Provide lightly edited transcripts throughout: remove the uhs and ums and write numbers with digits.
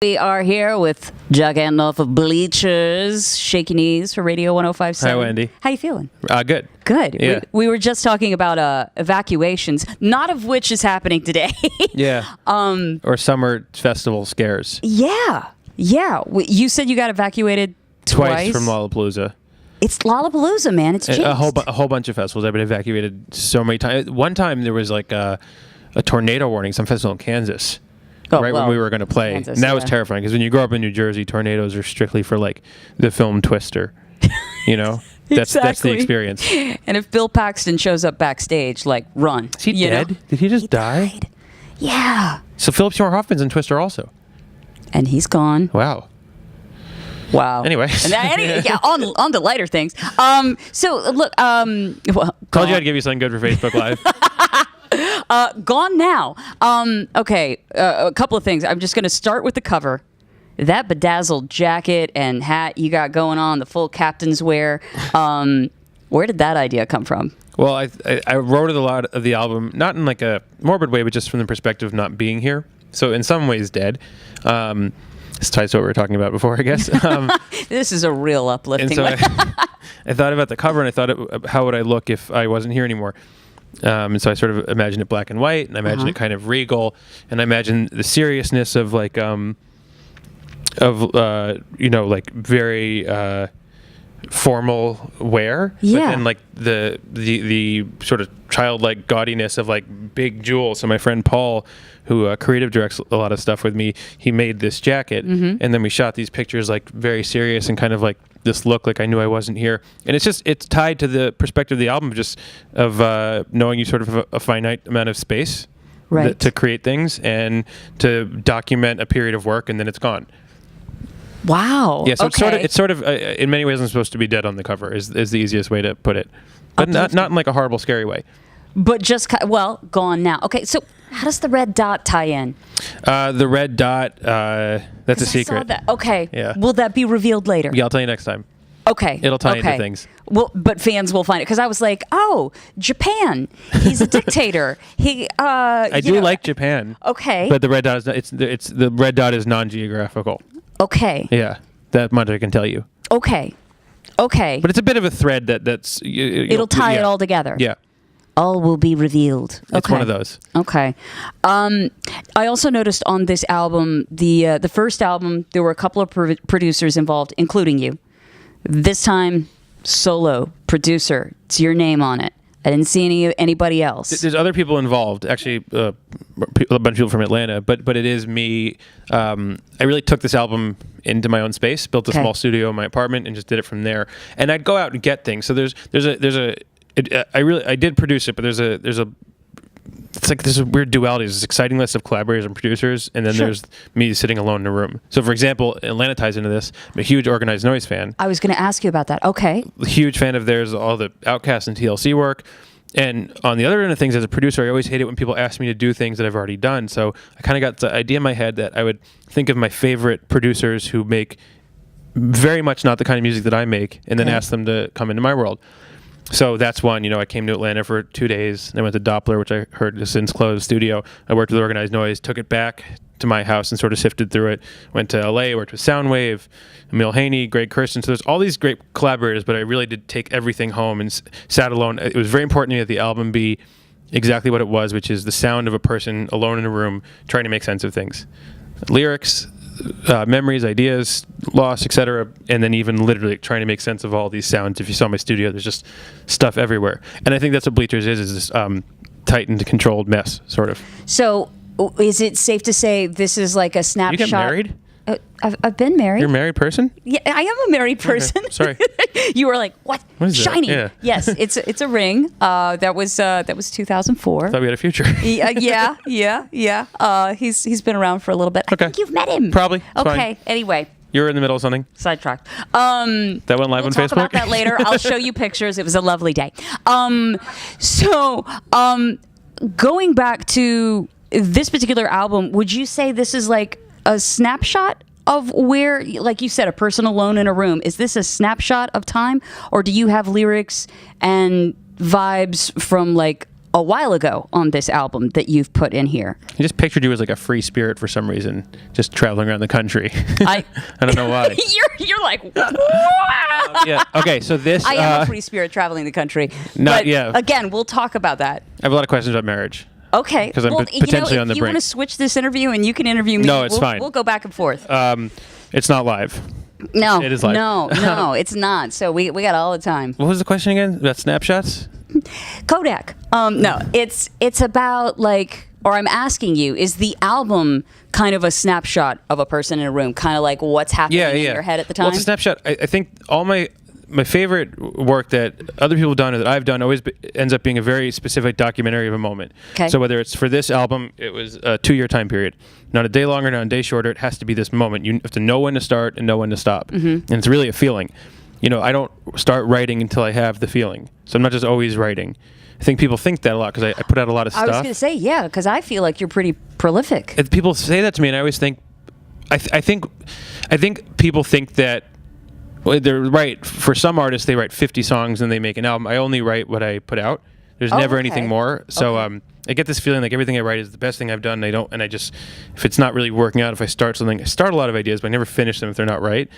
We are here with Jack Andoff of Bleachers, Shaky Knees for Radio 105.7. Hi, Wendy. How you feeling? Good. Good. Yeah. We were just talking about evacuations, not of which is happening today. Yeah. Or summer festival scares. Yeah. You said you got evacuated twice From Lollapalooza. It's Lollapalooza, man. It's changed. A whole bunch of festivals. I've been evacuated so many times. One time there was like a tornado warning, some festival in Kansas. When we were going to play. Kansas, and that was terrifying because when you grow up in New Jersey, tornadoes are strictly for like the film Twister. You know? That's the experience. And if Bill Paxton shows up backstage, like, run. Is he dead? Know? Did he just die? Died. Yeah. So Philip Seymour Hoffman's in Twister also. And he's gone. Wow. On Anyway. to lighter things. So look, Told you I'd give you something good for Facebook Live. Gone now. Okay, a couple of things. I'm just going to start with the cover. That bedazzled jacket and hat you got going on, the full captain's wear. Where did that idea come from? Well, I wrote a lot of the album, not in like a morbid way, but just from the perspective of not being here. So in some ways dead. This ties to what we were talking about before, I guess. This is a real uplifting one. I thought about the cover and I thought, how would I look if I wasn't here anymore? And so I sort of imagined it black and white, and I imagined it kind of regal, and I imagined the seriousness of like, like very formal wear. Yeah. But then like the sort of childlike gaudiness of like big jewels. So my friend Paul, who creative directs a lot of stuff with me, he made this jacket, and then we shot these pictures like very serious and kind of like this look like I knew I wasn't here. And it's tied to the perspective of the album, just of knowing you sort of have a finite amount of space to create things and to document a period of work, and then it's gone. Wow. Yeah, so okay. it's sort of in many ways I'm supposed to be dead on the cover is the easiest way to put it. But not in like a horrible, scary way. But just, gone now. Okay, so how does the red dot tie in? The red dot, that's a secret. I saw that. Okay. Yeah. Will that be revealed later? Yeah, I'll tell you next time. Okay. It'll tie into things. Well, but fans will find it because I was like, "Oh, Japan. He's a dictator." I do like Japan. Okay. But the red dot is the red dot is non-geographical. Okay. Yeah, that much I can tell you. Okay. But it's a bit of a thread that's. It'll tie it all together. Yeah. All will be revealed. It's one of those. Okay. I also noticed on this album, the first album, there were a couple of producers involved, including you. This time, solo producer. It's your name on it. I didn't see anybody else. There's other people involved. Actually, a bunch of people from Atlanta. But it is me. I really took this album into my own space, built a small studio in my apartment, and just did it from there. And I'd go out and get things. So I did produce it, but there's a weird duality. There's this exciting list of collaborators and producers, and then there's me sitting alone in a room. So, for example, Atlanta ties into this. I'm a huge Organized Noise fan. I was going to ask you about that. Okay. Huge fan of theirs, all the Outkast and TLC work. And on the other end of things, as a producer, I always hate it when people ask me to do things that I've already done. So I kind of got the idea in my head that I would think of my favorite producers who make very much not the kind of music that I make, and then ask them to come into my world. So that's one. I came to Atlanta for 2 days. I went to Doppler, which I heard is since closed studio. I worked with Organized Noise, took it back to my house and sort of sifted through it. Went to LA, worked with Soundwave, Emil Haney, Greg Kirsten. So there's all these great collaborators, but I really did take everything home and sat alone. It was very important to me that the album be exactly what it was, which is the sound of a person alone in a room trying to make sense of things. Lyrics, memories, ideas, loss, etc., and then even literally trying to make sense of all these sounds. If you saw my studio, there's just stuff everywhere, and I think that's what Bleachers is this tight and controlled mess, sort of. So, is it safe to say this is like a snapshot? You get married? I've been married. You're a married person? Yeah, I am a married person. Okay. Sorry. You were like, what? What is shiny? that? Yeah. Yes, it's a ring. That was 2004. I thought we had a future. Yeah. He's been around for a little bit. Okay. I think you've met him. Probably. It's okay. fine. Anyway. You're in the middle of something. Sidetracked. That went live on Facebook. We'll talk about that later. I'll show you pictures. It was a lovely day. Going back to this particular album, would you say this is like a snapshot of where, like you said, a person alone in a room? Is this a snapshot of time, or do you have lyrics and vibes from like a while ago on this album that you've put in here. I just pictured you as like a free spirit for some reason, just traveling around the country. I don't know why. You're like, yeah. Okay, so this... I am a free spirit traveling the country. Again, we'll talk about that. I have a lot of questions about marriage. Okay. Because I'm potentially on the brink. If you want to switch this interview and you can interview me, no, it's fine. We'll go back and forth. It's not live. No, it is live. No, it's not. So we got all the time. What was the question again? About snapshots? Kodak. No, it's about like, or I'm asking you, is the album kind of a snapshot of a person in a room, kind of like what's happening in your head at the time? Well, it's a snapshot. I think all my favorite work that other people have done or that I've done always ends up being a very specific documentary of a moment. Okay. So whether it's for this album, it was a 2-year time period. Not a day longer, not a day shorter. It has to be this moment. You have to know when to start and know when to stop. Mm-hmm. And it's really a feeling. I don't start writing until I have the feeling. So I'm not just always writing. I think people think that a lot because I put out a lot of stuff. I was going to say, yeah, because I feel like you're pretty prolific. If people say that to me, and I always think, I think people think that, well, they're right. For some artists, they write 50 songs and they make an album. I only write what I put out. There's never anything more. So I get this feeling like everything I write is the best thing I've done. And I just, if it's not really working out, if I start something, I start a lot of ideas, but I never finish them if they're not right.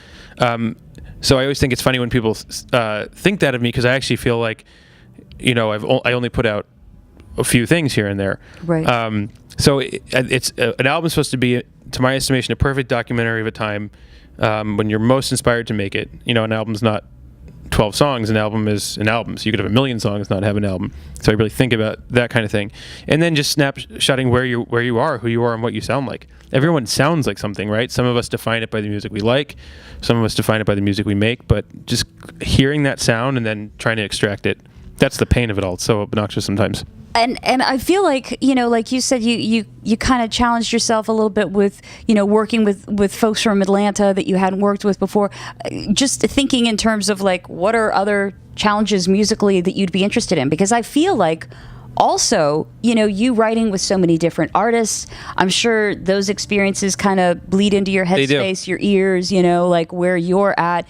So I always think it's funny when people think that of me because I actually feel like, I only put out a few things here and there. Right. So it's an album's supposed to be, to my estimation, a perfect documentary of a time when you're most inspired to make it. An album's not 12 songs. An album is an album. So you could have 1 million songs, not have an album. So I really think about that kind of thing. And then just snapshotting where you are, who you are, and what you sound like. Everyone sounds like something, right? Some of us define it by the music we like. Some of us define it by the music we make. But just hearing that sound and then trying to extract it, that's the pain of it all. It's so obnoxious sometimes. And I feel like, like you said, you kind of challenged yourself a little bit with, working with folks from Atlanta that you hadn't worked with before. Just thinking in terms of like, what are other challenges musically that you'd be interested in? Because I feel like also, you writing with so many different artists, I'm sure those experiences kind of bleed into your headspace, your ears, like where you're at.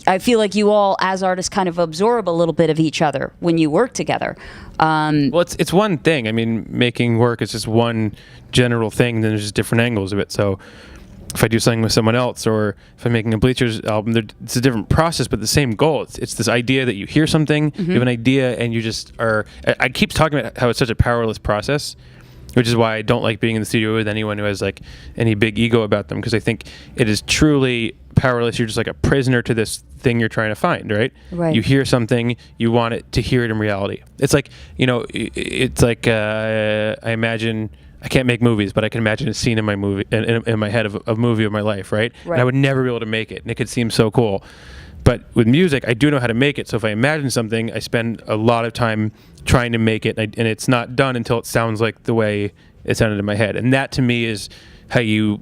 I feel like you all, as artists, kind of absorb a little bit of each other when you work together. Well, it's one thing. I mean, making work is just one general thing. Then there's just different angles of it. So if I do something with someone else, or if I'm making a Bleachers album, it's a different process, but the same goal. It's this idea that you hear something, you have an idea, and you just are... I keep talking about how it's such a powerless process, which is why I don't like being in the studio with anyone who has like any big ego about them, because I think it is truly powerless. You're just like a prisoner to this thing you're trying to find, right? Right. You hear something, you want it to hear it in reality. It's like, it's like I imagine... I can't make movies, but I can imagine a scene in my movie, in my head of a movie of my life, right? And I would never be able to make it, and it could seem so cool. But with music, I do know how to make it. So if I imagine something, I spend a lot of time trying to make it, and it's not done until it sounds like the way it sounded in my head. And that, to me, is how you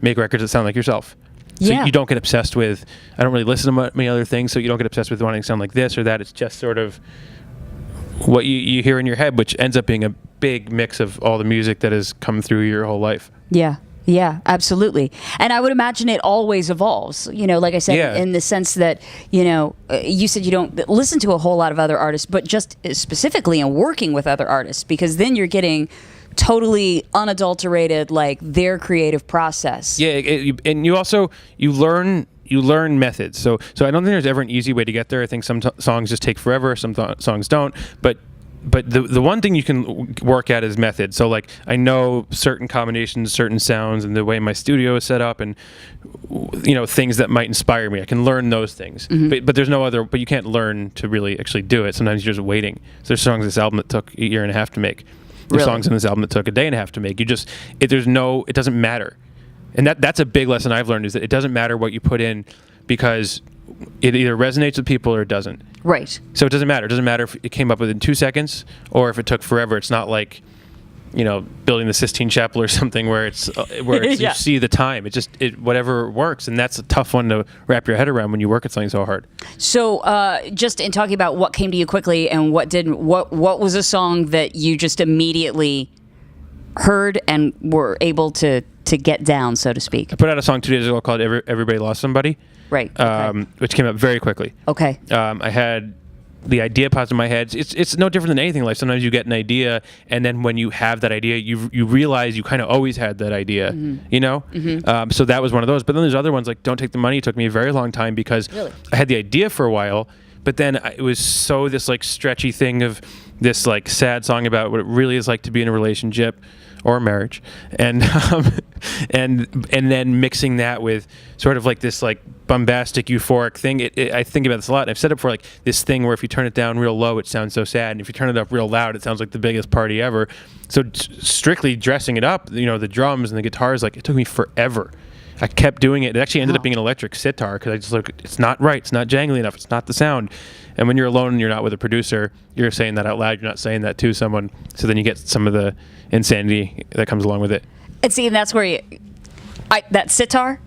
make records that sound like yourself. So you don't get obsessed with, I don't really listen to many other things, so you don't get obsessed with wanting to sound like this or that. It's just sort of what you hear in your head, which ends up being a big mix of all the music that has come through your whole life. Yeah, absolutely. And I would imagine it always evolves, like I said, in the sense that, you said you don't listen to a whole lot of other artists, but just specifically in working with other artists, because then you're getting totally unadulterated, like their creative process. Yeah, and you learn methods. So I don't think there's ever an easy way to get there. I think some songs just take forever, some songs don't. But the one thing you can work at is method. So like I know certain combinations, certain sounds, and the way my studio is set up, and things that might inspire me. I can learn those things. Mm-hmm. But there's no other. But you can't learn to really actually do it. Sometimes you're just waiting. So there's songs in this album that took a year and a half to make. There's songs in this album that took a day and a half to make. It doesn't matter. And that's a big lesson I've learned, is that it doesn't matter what you put in, because it either resonates with people or it doesn't. Right. So it doesn't matter. It doesn't matter if it came up within 2 seconds or if it took forever. It's not like, building the Sistine Chapel or something where it's you see the time. Whatever works, and that's a tough one to wrap your head around when you work at something so hard. So just in talking about what came to you quickly and what didn't, what was a song that you just immediately heard and were able to get down, so to speak? I put out a song 2 days ago called Everybody Lost Somebody. Right. Okay. Which came out very quickly. Okay. I had the idea pops in my head. It's no different than anything. Like sometimes you get an idea, and then when you have that idea, you realize you kind of always had that idea. You know. So that was one of those. But then there's other ones like Don't Take the Money. It took me a very long time because I had the idea for a while, but then it was so this like stretchy thing of this like sad song about what it really is like to be in a relationship or a marriage, and then mixing that with sort of like this like bombastic euphoric thing. I think about this a lot. I've said it before, like this thing where if you turn it down real low, it sounds so sad, and if you turn it up real loud, it sounds like the biggest party ever. So strictly dressing it up, you know, the drums and the guitars, like it took me forever. I kept doing it. It actually ended up being an electric sitar because I just look, it's not right. It's not jangly enough. It's not the sound. And when you're alone and you're not with a producer, you're saying that out loud. You're not saying that to someone. So then you get some of the insanity that comes along with it. And see, and that's where that sitar,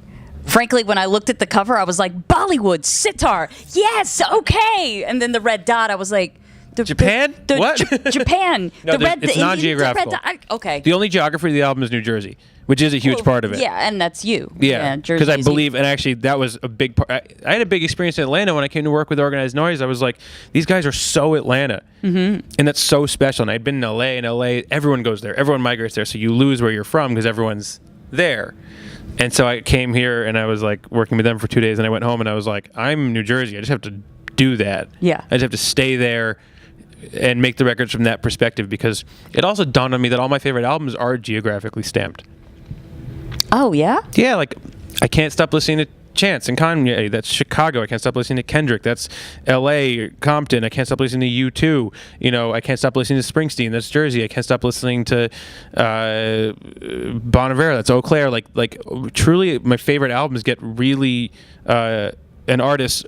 frankly, when I looked at the cover, I was like, Bollywood sitar. Yes, okay. And then the red dot, I was like, Japan? What? Japan. No, it's non-geographical. Okay. The only geography of the album is New Jersey, which is a huge part of it. Yeah, and that's you. Yeah, because I believe, and actually that was a big part. I had a big experience in Atlanta when I came to work with Organized Noise. I was like, these guys are so Atlanta, and that's so special. And I'd been in LA, and LA, everyone goes there. Everyone migrates there, so you lose where you're from because everyone's there. And so I came here, and I was like working with them for 2 days, and I went home, and I was like, I'm New Jersey. I just have to do that. Yeah. I just have to stay there and make the records from that perspective, because it also dawned on me that all my favorite albums are geographically stamped. Oh, yeah? Yeah, like I can't stop listening to Chance and Kanye. That's Chicago. I can't stop listening to Kendrick. That's L.A., Compton. I can't stop listening to U2. You know, I can't stop listening to Springsteen. That's Jersey. I can't stop listening to Bon Iver. That's Eau Claire. Like truly, my favorite albums get really an artist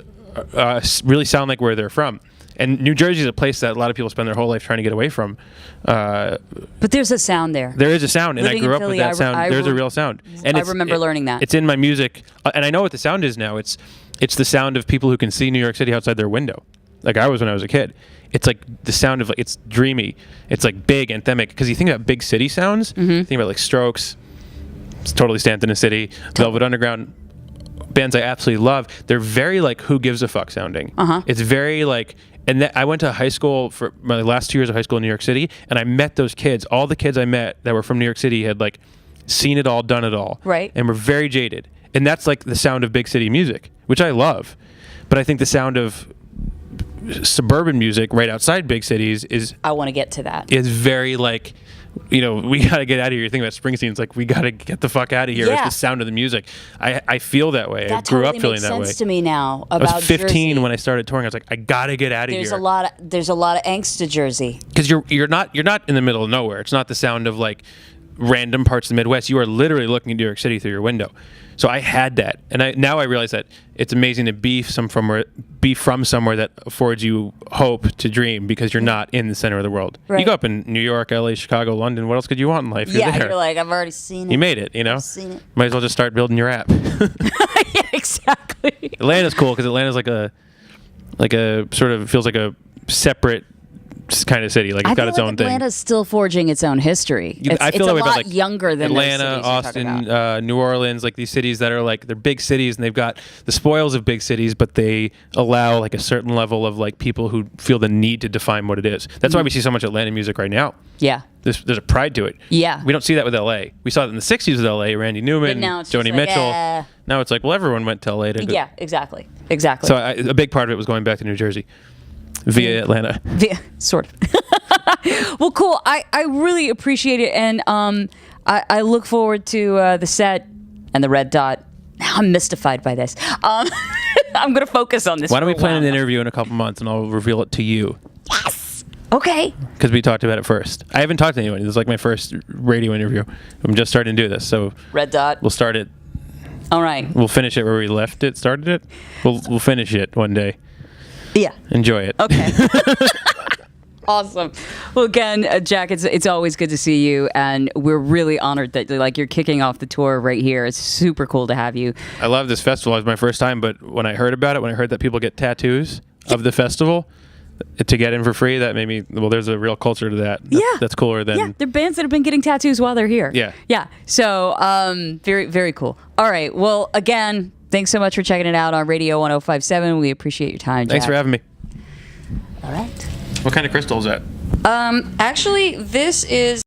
really sound like where they're from. And New Jersey is a place that a lot of people spend their whole life trying to get away from. But there's a sound there. There is a sound, and I grew up with that sound. There's a real sound. And I remember learning that. It's in my music, and I know what the sound is now. It's the sound of people who can see New York City outside their window, like I was when I was a kid. It's like the sound of, like, it's dreamy. It's like big, anthemic. Because you think about big city sounds, you think about like Strokes, it's totally stamped in a city, Velvet Underground, bands I absolutely love. They're very like Who Gives a Fuck sounding. It's very like. And I went to high school for my last 2 years of high school in New York City, and I met those kids. All the kids I met that were from New York City had like seen it all, done it all, right? And were very jaded. And that's like the sound of big city music, which I love. But I think the sound of suburban music right outside big cities is, I want to get to that, is very like, you know, we got to get out of here. You think about Springsteen, it's like, we got to get the fuck out of here. Yeah. It's the sound of the music. I feel that way. That I grew totally up feeling makes that way. sense to me now. About I was 15 Jersey. when I started touring. I was like, I got to get out of here. There's a lot of angst to Jersey. Because you're not in the middle of nowhere. It's not the sound of like random parts of the Midwest. You are literally looking at New York City through your window. So I had that, and now I realize that it's amazing to be from somewhere that affords you hope to dream, because you're not in the center of the world. Right. You go up in New York, LA, Chicago, London. What else could you want in life? You're there. You're like, I've already seen it. You made it. You know, I've seen it. Might as well just start building your app. Yeah, exactly. Atlanta's cool because Atlanta's like a sort of feels like a separate kind of city. Like it's got its own thing. Atlanta's still forging its own history. I feel it's that a way lot about like younger than Atlanta, Austin, New Orleans, like these cities that are like, they're big cities and they've got the spoils of big cities, but they allow like a certain level of like people who feel the need to define what it is. That's why we see so much Atlanta music right now. Yeah. There's a pride to it. Yeah. We don't see that with LA. We saw it in the 60s with LA, Randy Newman, Joni Mitchell. Now it's like, well, everyone went to LA to go. Yeah, exactly. So a big part of it was going back to New Jersey via Atlanta. Sort of. Well, cool. I really appreciate it, and I look forward to the set and the red dot. Now I'm mystified by this. I'm going to focus on this. Why don't we plan an interview in a couple months, and I'll reveal it to you? Yes. Okay. Because we talked about it first. I haven't talked to anyone. This is like my first radio interview. I'm just starting to do this, so red dot. We'll start it. All right. We'll finish it where we left it. Started it. We'll finish it one day. Yeah. Enjoy it. Okay. Awesome. Well, again, Jack, it's always good to see you, and we're really honored that you're kicking off the tour right here. It's super cool to have you. I love this festival. It was my first time, but when I heard about it, when I heard that people get tattoos of the festival to get in for free, that made me, well, there's a real culture to that. That's cooler than... Yeah, there are bands that have been getting tattoos while they're here. Yeah. So, very, very cool. All right. Well, again, thanks so much for checking it out on Radio 1057. We appreciate your time, Jack. Thanks for having me. All right. What kind of crystal is that? Actually, this is